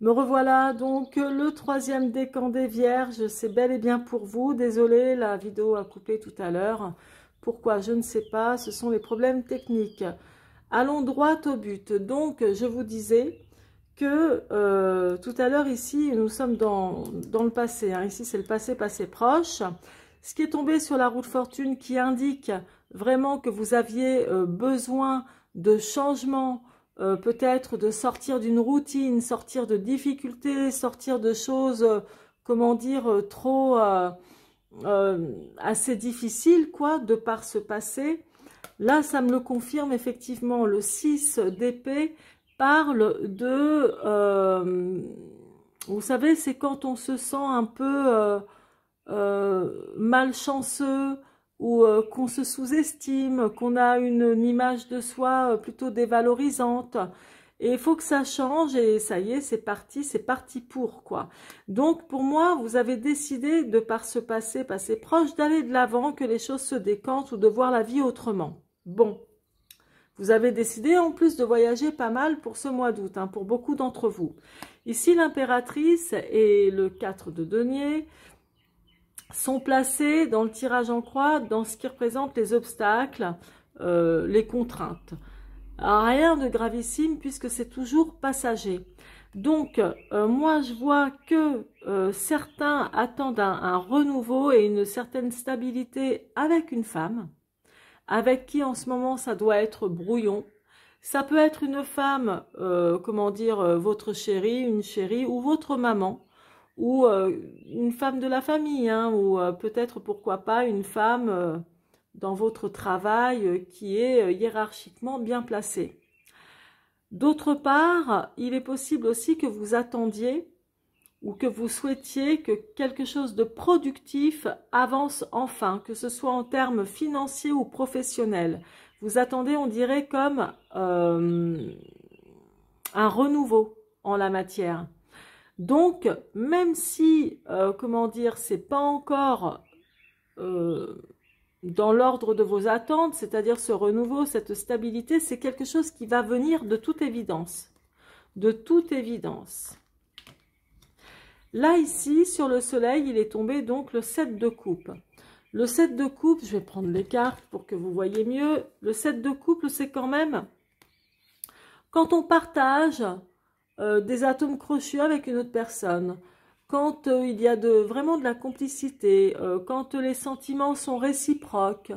Me revoilà donc le troisième décan des Vierges, c'est bel et bien pour vous. Désolée, la vidéo a coupé tout à l'heure. Pourquoi? Je ne sais pas, ce sont les problèmes techniques. Allons droit au but. Donc, je vous disais que tout à l'heure ici, nous sommes dans le passé. Hein. Ici, c'est le passé proche. Ce qui est tombé sur la roue de fortune qui indique vraiment que vous aviez besoin de changement, peut-être de sortir d'une routine, sortir de difficultés, sortir de choses, comment dire, trop assez difficiles, quoi, de par ce passé. Là, ça me le confirme effectivement. Le 6 d'épée parle de... vous savez, c'est quand on se sent un peu malchanceux ou qu'on se sous-estime, qu'on a une image de soi plutôt dévalorisante. Et il faut que ça change et ça y est, c'est parti pour quoi. Donc pour moi, vous avez décidé de par ce passé proche d'aller de l'avant, que les choses se décantent ou de voir la vie autrement. Bon, vous avez décidé en plus de voyager pas mal pour ce mois d'août, hein, pour beaucoup d'entre vous. Ici, l'impératrice et le 4 de denier sont placés dans le tirage en croix, dans ce qui représente les obstacles, les contraintes. Rien de gravissime puisque c'est toujours passager. Donc, moi, je vois que certains attendent un renouveau et une certaine stabilité avec une femme, avec qui en ce moment ça doit être brouillon. Ça peut être une femme, comment dire, votre chérie, une chérie ou votre maman, ou une femme de la famille, hein, ou peut-être, pourquoi pas, une femme dans votre travail qui est hiérarchiquement bien placée. D'autre part, il est possible aussi que vous attendiez ou que vous souhaitiez que quelque chose de productif avance enfin, que ce soit en termes financiers ou professionnels. Vous attendez, on dirait, comme un renouveau en la matière. Donc, même si, comment dire, c'est pas encore dans l'ordre de vos attentes, c'est-à-dire ce renouveau, cette stabilité, c'est quelque chose qui va venir de toute évidence. De toute évidence. Là, ici, sur le soleil, il est tombé donc le 7 de coupe. Le 7 de coupe, je vais prendre les cartes pour que vous voyez mieux. Le 7 de couple, c'est quand même quand on partage des atomes crochus avec une autre personne, quand il y a vraiment de la complicité, quand les sentiments sont réciproques,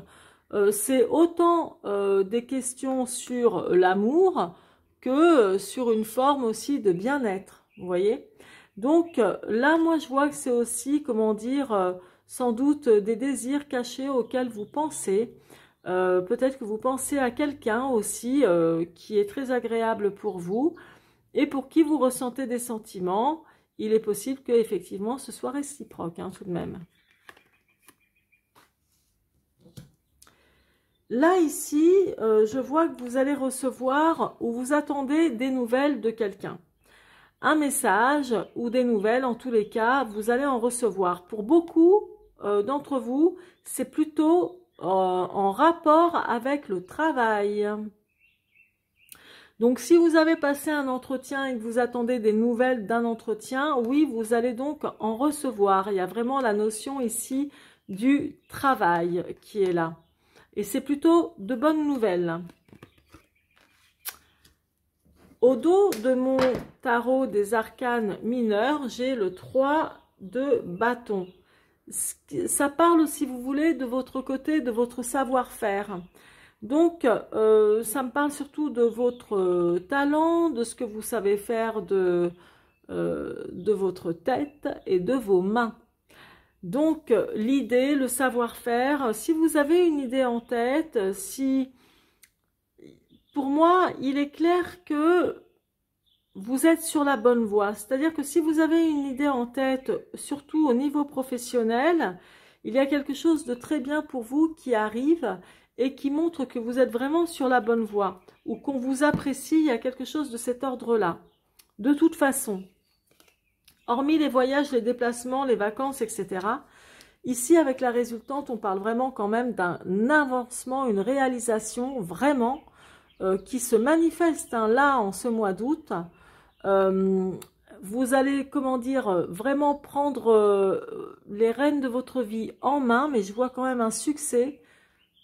c'est autant des questions sur l'amour que sur une forme aussi de bien-être, vous voyez. Donc là, moi, je vois que c'est aussi, comment dire, sans doute des désirs cachés auxquels vous pensez. Peut-être que vous pensez à quelqu'un aussi qui est très agréable pour vous et pour qui vous ressentez des sentiments. Il est possible que effectivement ce soit réciproque, hein, tout de même. Là, ici, je vois que vous allez recevoir ou vous attendez des nouvelles de quelqu'un. Un message ou des nouvelles, en tous les cas, vous allez en recevoir. Pour beaucoup d'entre vous, c'est plutôt en rapport avec le travail. Donc, si vous avez passé un entretien et que vous attendez des nouvelles d'un entretien, oui, vous allez donc en recevoir. Il y a vraiment la notion ici du travail qui est là. Et c'est plutôt de bonnes nouvelles. Au dos de mon tarot des arcanes mineurs, j'ai le 3 de bâton. Ça parle, si vous voulez, de votre côté, de votre savoir-faire. Donc, ça me parle surtout de votre talent, de ce que vous savez faire de votre tête et de vos mains. Donc, l'idée, le savoir-faire, si vous avez une idée en tête, pour moi, il est clair que vous êtes sur la bonne voie. C'est-à-dire que si vous avez une idée en tête, surtout au niveau professionnel, il y a quelque chose de très bien pour vous qui arrive et qui montre que vous êtes vraiment sur la bonne voie ou qu'on vous apprécie. Il y a quelque chose de cet ordre-là. De toute façon, hormis les voyages, les déplacements, les vacances, etc., ici, avec la résultante, on parle vraiment quand même d'un avancement, une réalisation vraiment qui se manifeste, hein, là, en ce mois d'août. vous allez, comment dire, vraiment prendre les rênes de votre vie en main, mais je vois quand même un succès,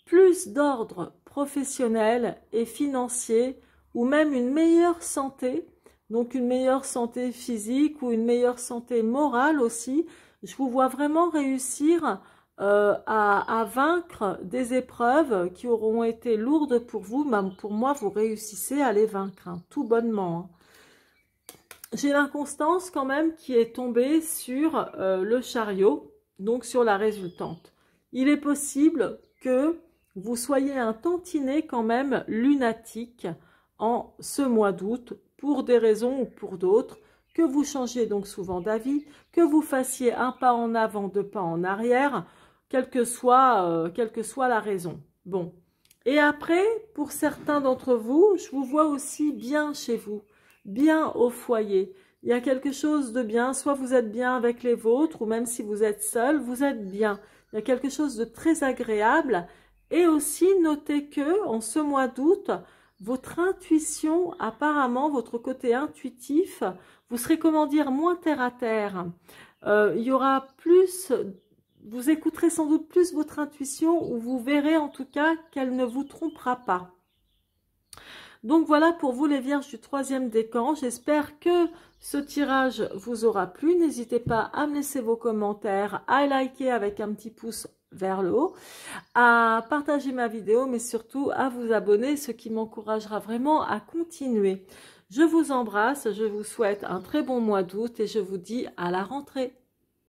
plus d'ordre professionnel et financier, ou même une meilleure santé, donc une meilleure santé physique ou une meilleure santé morale aussi. Je vous vois vraiment réussir à vaincre des épreuves qui auront été lourdes pour vous. Même pour moi, vous réussissez à les vaincre, hein, tout bonnement, hein. J'ai l'inconstance quand même qui est tombée sur le chariot, donc sur la résultante. Il est possible que vous soyez un tantinet quand même lunatique en ce mois d'août, pour des raisons ou pour d'autres, que vous changiez donc souvent d'avis, que vous fassiez un pas en avant, deux pas en arrière, quelle que soit la raison. Bon. Et après, pour certains d'entre vous, je vous vois aussi bien chez vous, bien au foyer. Il y a quelque chose de bien, soit vous êtes bien avec les vôtres, ou même si vous êtes seul, vous êtes bien. Il y a quelque chose de très agréable. Et aussi, notez que en ce mois d'août, votre intuition, apparemment, votre côté intuitif, vous serez, comment dire, moins terre à terre. Il y aura plus, vous écouterez sans doute plus votre intuition, ou vous verrez en tout cas qu'elle ne vous trompera pas. Donc voilà pour vous les vierges du troisième décan. J'espère que ce tirage vous aura plu. N'hésitez pas à me laisser vos commentaires, à liker avec un petit pouce vers le haut, à partager ma vidéo, mais surtout à vous abonner, ce qui m'encouragera vraiment à continuer. Je vous embrasse, je vous souhaite un très bon mois d'août et je vous dis à la rentrée.